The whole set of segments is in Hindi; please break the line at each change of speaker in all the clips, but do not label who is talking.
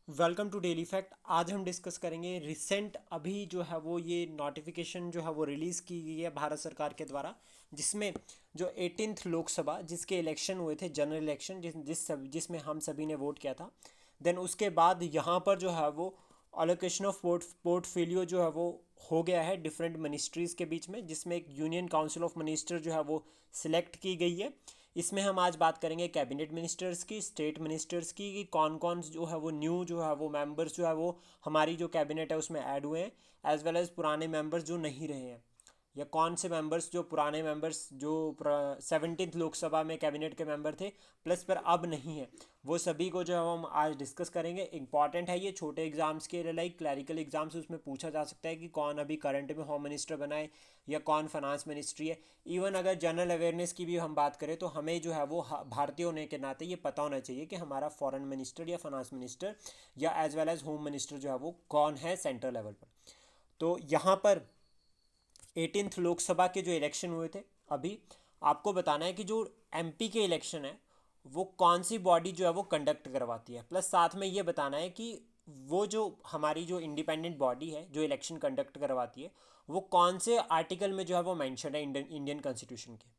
Welcome to daily fact. आज हम डिस्कस करेंगे रिसेंट अभी जो है वो ये नोटिफिकेशन जो है वो रिलीज़ की गई है भारत सरकार के द्वारा, जिसमें जो 18th लोकसभा जिसके इलेक्शन हुए थे, जनरल इलेक्शन जिसमें हम सभी ने वोट किया था। देन उसके बाद यहाँ पर जो है वो अलोकेशन ऑफ पोर्टफोलियो जो है वो हो गया है डिफरेंट मिनिस्ट्रीज़ के बीच में, जिसमें एक यूनियन काउंसिल ऑफ मिनिस्टर जो है वो सिलेक्ट की गई है। इसमें हम आज बात करेंगे कैबिनेट मिनिस्टर्स की, स्टेट मिनिस्टर्स की, कि कौन कौन जो है वो न्यू जो है वो मेंबर्स जो है वो हमारी जो कैबिनेट है उसमें ऐड हुए हैं, एज वेल एज पुराने मेंबर्स जो नहीं रहे हैं, या कौन से मेंबर्स जो पुराने मेंबर्स जो 17th लोकसभा में कैबिनेट के मेंबर थे प्लस पर अब नहीं है, वो सभी को जो है हम आज डिस्कस करेंगे। इंपॉर्टेंट है ये छोटे एग्जाम्स के लिए, लाइक क्लैरिकल एग्जाम्स, उसमें पूछा जा सकता है कि कौन अभी करंट में होम मिनिस्टर बना है या कौन फाइनेंस मिनिस्ट्री है। इवन अगर जनरल अवेयरनेस की भी हम बात करें तो हमें जो है वो भारतीय होने के नाते ये पता होना चाहिए कि हमारा फॉरेन मिनिस्टर या फाइनेंस मिनिस्टर या as well as home minister जो है वो कौन है सेंट्रल लेवल पर। तो यहाँ पर 18th लोकसभा के जो इलेक्शन हुए थे अभी, आपको बताना है कि जो एमपी के इलेक्शन है वो कौन सी बॉडी जो है वो कंडक्ट करवाती है, प्लस साथ में ये बताना है कि वो जो हमारी जो इंडिपेंडेंट बॉडी है जो इलेक्शन कंडक्ट करवाती है वो कौन से आर्टिकल में जो है वो मेंशन है इंडियन कॉन्स्टिट्यूशन के।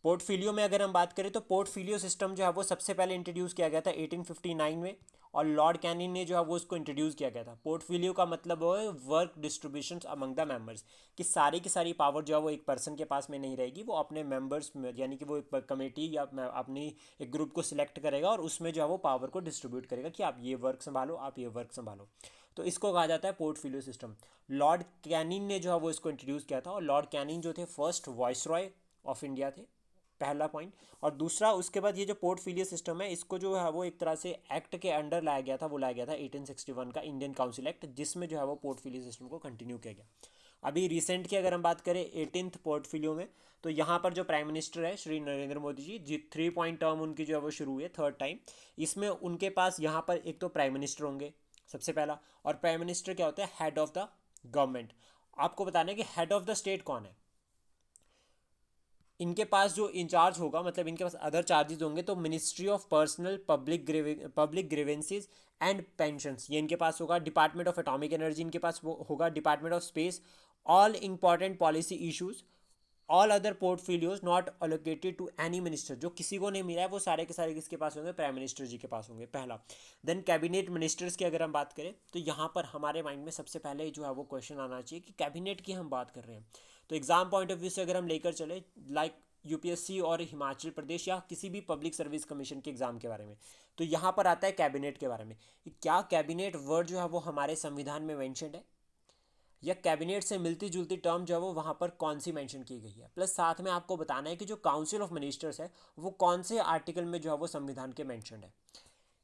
पोर्टफोलियो में अगर हम बात करें तो पोर्टफोलियो सिस्टम जो है वो सबसे पहले इंट्रोड्यूस किया गया था 1859 में, और लॉर्ड कैनिंग ने जो है वो उसको इंट्रोड्यूस किया गया था। पोर्टफोलियो का मतलब है work distribution among the members, कि सारी की सारी पावर जो है वो एक पर्सन के पास में नहीं रहेगी, वो अपने मेंबर्स में, यानी कि वो एक कमेटी या अपनी एक ग्रुप को सिलेक्ट करेगा और उसमें जो है वो पावर को डिस्ट्रीब्यूट करेगा कि आप ये वर्क संभालो, आप ये वर्क संभालो। तो इसको कहा जाता है पोर्टफोलियो सिस्टम। लॉर्ड कैनिंग ने जो है वो इसको इंट्रोड्यूस किया था, और लॉर्ड कैनिंग जो थे first voice Roy of India थे, पहला पॉइंट। और दूसरा, उसके बाद ये जो पोर्टफोलियो सिस्टम है इसको जो है वो एक तरह से एक्ट के अंडर लाया गया था, वो लाया गया था 1861 का इंडियन काउंसिल एक्ट, जिसमें जो है वो पोर्टफोलियो सिस्टम को कंटिन्यू किया गया। अभी रिसेंट की अगर हम बात करें 18th पोर्टफोलियो में, तो यहाँ पर जो प्राइम मिनिस्टर है श्री नरेंद्र मोदी जी 3 पॉइंट टर्म उनकी जो है वो शुरू हुई है, थर्ड टाइम। इसमें उनके पास यहाँ पर एक तो प्राइम मिनिस्टर होंगे सबसे पहला, और प्राइम मिनिस्टर क्या होता है, हेड ऑफ द गवर्नमेंट। आपको बताना है कि हेड ऑफ द स्टेट कौन है। इनके पास जो इंचार्ज होगा, मतलब इनके पास अदर चार्जेस होंगे, तो ministry of personnel public grievances and pensions ये इनके पास होगा। डिपार्टमेंट ऑफ एटॉमिक एनर्जी इनके पास वो होगा। Department of space, all important policy issues, all other portfolios not allocated to any minister, जो किसी को नहीं मिला है वो सारे के सारे किसके पास होंगे, प्राइम मिनिस्टर जी के पास होंगे, पहला। देन कैबिनेट मिनिस्टर्स की अगर हम बात करें तो यहाँ पर हमारे माइंड में सबसे पहले जो है वो क्वेश्चन आना चाहिए कि कैबिनेट की हम बात कर रहे हैं, तो एग्जाम पॉइंट ऑफ व्यू से अगर हम लेकर चले, लाइक यूपीएससी और हिमाचल प्रदेश या किसी भी पब्लिक सर्विस कमीशन के एग्जाम के बारे में, तो यहाँ पर आता है कैबिनेट के बारे में। क्या कैबिनेट वर्ड जो है वो हमारे संविधान में मैंशनड है, या कैबिनेट से मिलती जुलती टर्म जो है वो वहाँ पर कौन सी मेंशन की गई है। प्लस साथ में आपको बताना है कि जो काउंसिल ऑफ मिनिस्टर्स है वो कौन से आर्टिकल में जो है वो संविधान के मेंशन है।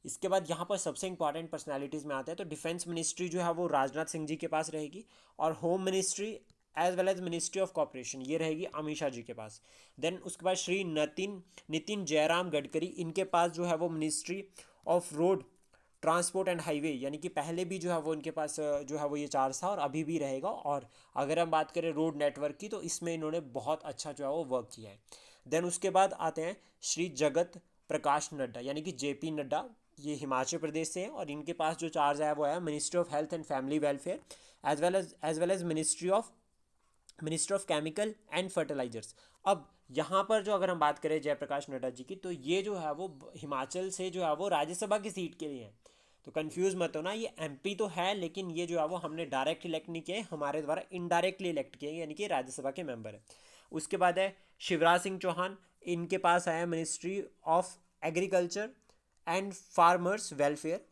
इसके बाद यहाँ पर सबसे इंपॉर्टेंट पर्सनालिटीज़ में आते हैं, तो डिफेंस मिनिस्ट्री जो है वो राजनाथ सिंह जी के पास रहेगी, और home ministry as well as ministry of cooperation ये रहेगी अमित शाह जी के पास। देन उसके बाद श्री नितिन नितिन जयराम गडकरी, इनके पास जो है वो ministry of road transport and highway, यानी कि पहले भी जो है वो इनके पास जो है वो ये चार्ज था और अभी भी रहेगा। और अगर हम बात करें रोड नेटवर्क की, तो इसमें इन्होंने बहुत अच्छा जो है वो वर्क किया है। देन उसके बाद आते हैं श्री जगत प्रकाश नड्डा, यानी कि जेपी नड्डा, ये हिमाचल प्रदेश से हैं, और इनके पास जो चार्ज है वो है ministry of health and family welfare, as well as minister of chemical and fertilisers. अब यहाँ पर जो अगर हम बात करें जयप्रकाश नड्डा जी की, तो ये जो है वो हिमाचल से जो है वो राज्यसभा की सीट के लिए हैं। तो कंफ्यूज मत होना, ये एमपी तो है लेकिन ये जो है वो हमने डायरेक्ट इलेक्ट नहीं किए, हमारे द्वारा इनडायरेक्टली इलेक्ट किए, यानी कि राज्यसभा के मेंबर है। उसके बाद है शिवराज सिंह चौहान, इनके पास आया ministry of agriculture and farmers welfare,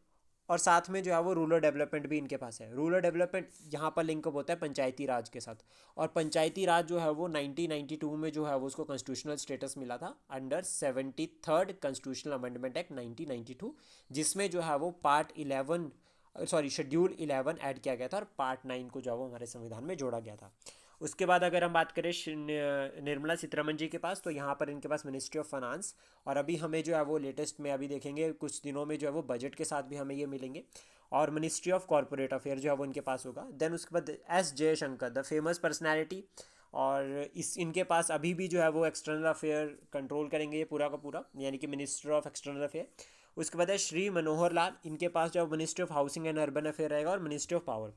और साथ में जो है वो रूरल डेवलपमेंट भी इनके पास है। रूरल डेवलपमेंट यहाँ पर लिंकअप होता है पंचायती राज के साथ, और पंचायती राज जो है वो 1992 में जो है वो उसको कॉन्स्टिट्यूशनल स्टेटस मिला था under 73rd constitutional amendment act 1992, जिसमें जो है वो शेड्यूल 11 ऐड किया गया था, और पार्ट 9 को जो है वो हमारे संविधान में जोड़ा गया था। उसके बाद अगर हम बात करें निर्मला सीतारमन जी के पास, तो यहाँ पर इनके पास मिनिस्ट्री ऑफ फाइनेंस, और अभी हमें जो है वो लेटेस्ट में अभी देखेंगे कुछ दिनों में जो है वो बजट के साथ भी हमें ये मिलेंगे, और मिनिस्ट्री ऑफ कॉरपोरेट अफेयर जो है वो इनके पास होगा। देन उसके बाद S Jaishankar, the famous personality, और इस इनके पास अभी भी जो है वो एक्सटर्नल अफेयर कंट्रोल करेंगे ये पूरा का पूरा, यानी कि मिनिस्टर ऑफ एक्सटर्नल अफेयर। उसके बाद है श्री मनोहर लाल, इनके पास जो ministry of housing and urban affair रहेगा और मिनिस्ट्री ऑफ पावर।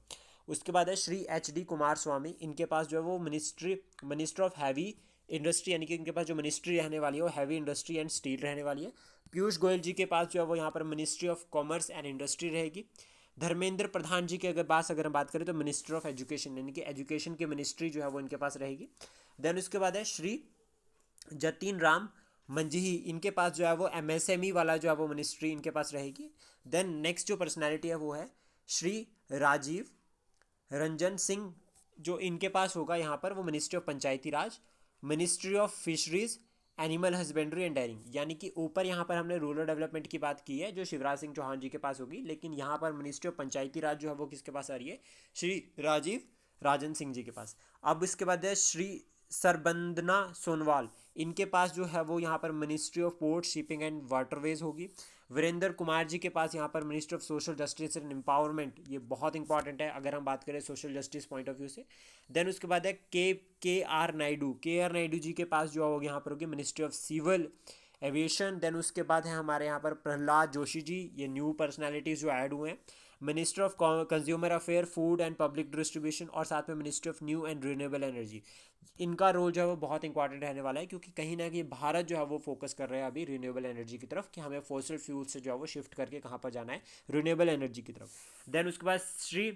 उसके बाद है श्री HD कुमार स्वामी, इनके पास जो है वो मिनिस्टर ऑफ हैवी इंडस्ट्री, यानी कि इनके पास जो मिनिस्ट्री रहने वाली है वो हैवी इंडस्ट्री एंड स्टील रहने वाली है। पीयूष गोयल जी के पास जो है वो यहाँ पर ministry of commerce and industry रहेगी। धर्मेंद्र प्रधान जी की अगर हम बात करें तो मिनिस्टर ऑफ एजुकेशन, यानी कि एजुकेशन की मिनिस्ट्री जो है वो इनके पास रहेगी। देन उसके बाद है श्री जतिन राम मंझी, इनके पास जो है वो MSME वाला जो है वो मिनिस्ट्री इनके पास रहेगी। देन नेक्स्ट जो पर्सनैलिटी है वो है श्री राजीव रंजन सिंह, जो इनके पास होगा यहाँ पर वो ministry of Panchayati Raj, ministry of fisheries, animal husbandry and dairying, यानी कि ऊपर यहाँ पर हमने रूरल डेवलपमेंट की बात की है जो शिवराज सिंह चौहान जी के पास होगी, लेकिन यहाँ पर मिनिस्ट्री ऑफ पंचायती राज जो है वो किसके पास आ रही है, श्री राजीव राजन सिंह जी के पास। अब इसके बाद है श्री सरबंदना सोनवाल, इनके पास जो है वो यहाँ पर ministry of port shipping and waterways होगी। वीरेंद्र कुमार जी के पास यहाँ पर minister of social justice and empowerment, ये बहुत इंपॉर्टेंट है अगर हम बात करें social justice point of view से। देन उसके बाद है के आर नायडू जी के पास जो होगी यहाँ पर होगी ministry of civil aviation. Then उसके बाद है हमारे यहाँ पर प्रहलाद जोशी जी, ये न्यू पर्सनैलिटीज़ जो ऐड हुए हैं, minister of consumer affair, food and public distribution, और साथ में ministry of new and renewable energy. इनका रोल जो है वो बहुत इंपॉर्टेंट रहने वाला है, क्योंकि कहीं ना कहीं भारत जो है वो फोकस कर रहा है अभी रिन्यूएबल एनर्जी की तरफ, कि हमें फॉसिल फ्यूल से जो है वो शिफ्ट करके कहाँ पर जाना है, रिन्यूएबल एनर्जी की तरफ। देन उसके बाद श्री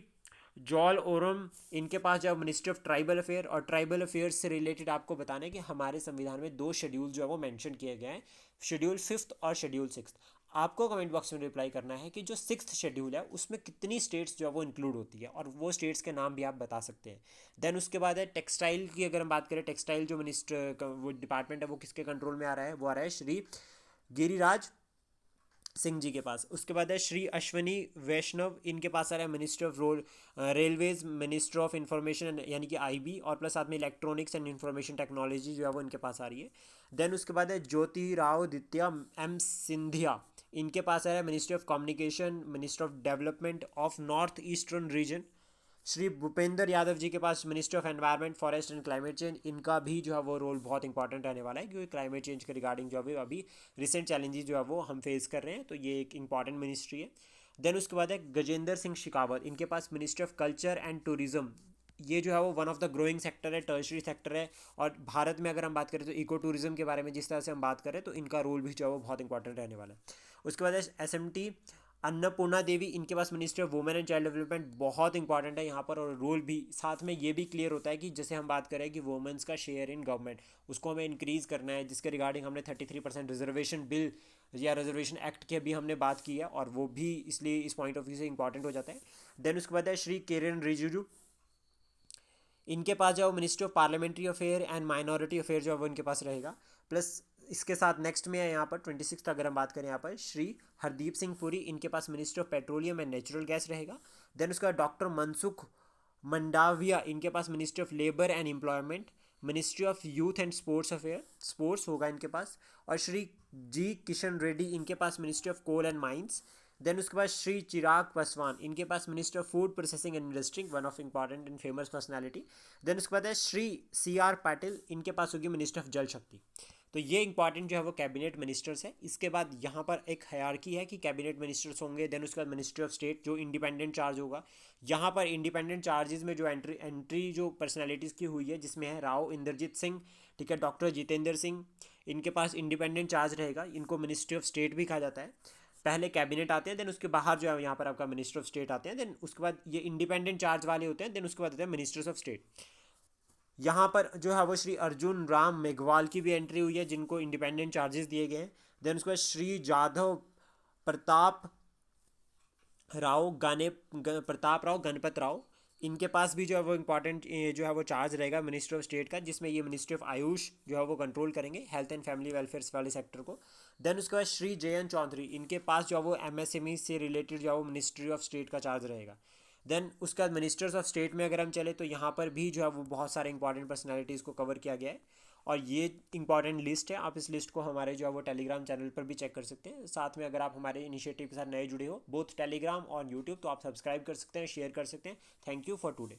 जॉल ओरम, इनके पास जो मिनिस्ट्री ऑफ ट्राइबल अफेयर, और ट्राइबल अफेयर्स से रिलेटेड आपको बताना है कि हमारे संविधान में 2 शेड्यूल जो है वो मेंशन किए गए हैं, शेड्यूल 5th और शेड्यूल 6th। आपको कमेंट बॉक्स में रिप्लाई करना है कि जो 6th शेड्यूल है उसमें कितनी स्टेट्स जो है वो इंक्लूड होती है, और वो स्टेट्स के नाम भी आप बता सकते हैं। देन उसके बाद है टेक्सटाइल की, अगर हम बात करें टेक्सटाइल जो मिनिस्टर वो डिपार्टमेंट है वो किसके कंट्रोल में आ रहा है, वो आ रहा है श्री गिरिराज सिंह जी के पास। उसके बाद है श्री अश्वनी वैष्णव, इनके पास आ रहा है ministry of railways, minister of information यानी कि IB, और प्लस साथ में इलेक्ट्रॉनिक्स एंड इंफॉर्मेशन टेक्नोलॉजी जो है वो इनके पास आ रही है। देन उसके बाद है ज्योतिरादित्य M सिंधिया, इनके पास आ रहा है ministry of communication, minister of development of north eastern region. Shri Bhupendra Yadav ji के पास ministry of environment, forest and climate change, इनका भी जो है वो रोल बहुत इंपॉर्टेंट रहने वाला है, क्योंकि क्लाइमेट चेंज के रिगार्डिंग जो अभी रिसेंट चैलेंजेस जो है वो हम फेस कर रहे हैं, तो ये एक इंपॉर्टेंट मिनिस्ट्री है। देन उसके बाद है गजेंद्र सिंह शेखावत, इनके पास ministry of culture and tourism, ये जो है वो one of the growing sector है, टर्शरी सेक्टर है, और भारत में अगर हम बात करें तो इको टूरिज्म के बारे में जिस तरह से हम बात करें तो इनका रोल भी जो है वो बहुत इंपॉर्टेंट रहने वाला है। उसके बाद है SMT अन्नपूर्णा देवी, इनके पास ministry of women and child development, बहुत इंपॉर्टेंट है यहाँ पर, और रोल भी साथ में ये भी क्लियर होता है कि जैसे हम बात करें कि वुमेन्स का शेयर इन गवर्नमेंट उसको हमें इंक्रीज़ करना है, जिसके रिगार्डिंग हमने 33% रिजर्वेशन बिल या रिजर्वेशन एक्ट की अभी हमने बात की है, और वो भी इसलिए इस पॉइंट ऑफ व्यू से इंपॉर्टेंट हो जाता है। देन उसके बाद है श्री किरेन रिजिजू, इनके पास जो ministry of parliamentary affair and minority affair जो है वो इनके पास रहेगा। प्लस इसके साथ नेक्स्ट में है यहाँ पर 26 अगर हम बात करें यहाँ पर श्री हरदीप सिंह पुरी, इनके पास ministry of petroleum and natural gas रहेगा। देन उसका डॉक्टर मनसुख मंडाविया, इनके पास ministry of labour and employment, ministry of youth and sports affair, sports होगा इनके पास। और श्री जी किशन रेड्डी, इनके पास ministry of coal and mines. Then उसके बाद श्री चिराग पासवान, इनके पास minister of food processing and industry, one of important and famous personality. Then उसके बाद है श्री CR पाटिल, इनके पास होगी मिनिस्टर ऑफ जल शक्ति। तो ये इंपॉर्टेंट जो है वो कैबिनेट मिनिस्टर्स है। इसके बाद यहाँ पर एक हायरार्की है कि कैबिनेट मिनिस्टर्स होंगे, देन उसके बाद मिनिस्ट्री ऑफ स्टेट जो इंडिपेंडेंट चार्ज होगा। यहाँ पर इंडिपेंडेंट चार्जेस में जो एंट्री जो पर्सनैलिटीज़ की हुई है, जिसमें है राव इंद्रजीत सिंह, ठीक है, डॉक्टर जितेंद्र सिंह, इनके पास इंडिपेंडेंट चार्ज रहेगा, इनको मिनिस्ट्री ऑफ स्टेट भी कहा जाता है। पहले कैबिनेट आते हैं, देन उसके बाहर जो है यहाँ पर आपका मिनिस्टर ऑफ स्टेट आते हैं, देन उसके बाद ये इंडिपेंडेंट चार्ज वाले होते हैं, देन उसके बाद होते हैं मिनिस्टर्स ऑफ स्टेट। यहाँ पर जो है वो श्री अर्जुन राम मेघवाल की भी एंट्री हुई है, जिनको इंडिपेंडेंट चार्जेस दिए गए हैं। देन उसके बाद श्री जाधव प्रताप राव गणपत राव, इनके पास भी जो है वो इंपॉर्टेंट जो है वो चार्ज रहेगा मिनिस्ट्री ऑफ स्टेट का, जिसमें ये मिनिस्ट्री ऑफ आयुष जो है वो कंट्रोल करेंगे, हेल्थ एंड फैमिली वेलफेयर वाले सेक्टर को। देन उसके बाद श्री जयंत चौधरी, इनके पास जो है वो MSME से रिलेटेड जो है वो मिनिस्ट्री ऑफ स्टेट का चार्ज रहेगा। देन उसके बाद मिनिस्टर्स ऑफ स्टेट में अगर हम चले तो यहाँ पर भी जो है वो बहुत सारे इंपॉर्टेंट पर्सनैलिटीज़ को कवर किया गया है, और ये इंपॉर्टेंट लिस्ट है। आप इस लिस्ट को हमारे जो है वो टेलीग्राम चैनल पर भी चेक कर सकते हैं। साथ में अगर आप हमारे इनिशिएटिव के साथ नए जुड़े हो बोथ टेलीग्राम और यूट्यूब, तो आप सब्सक्राइब कर सकते हैं, शेयर कर सकते हैं। Thank you for today.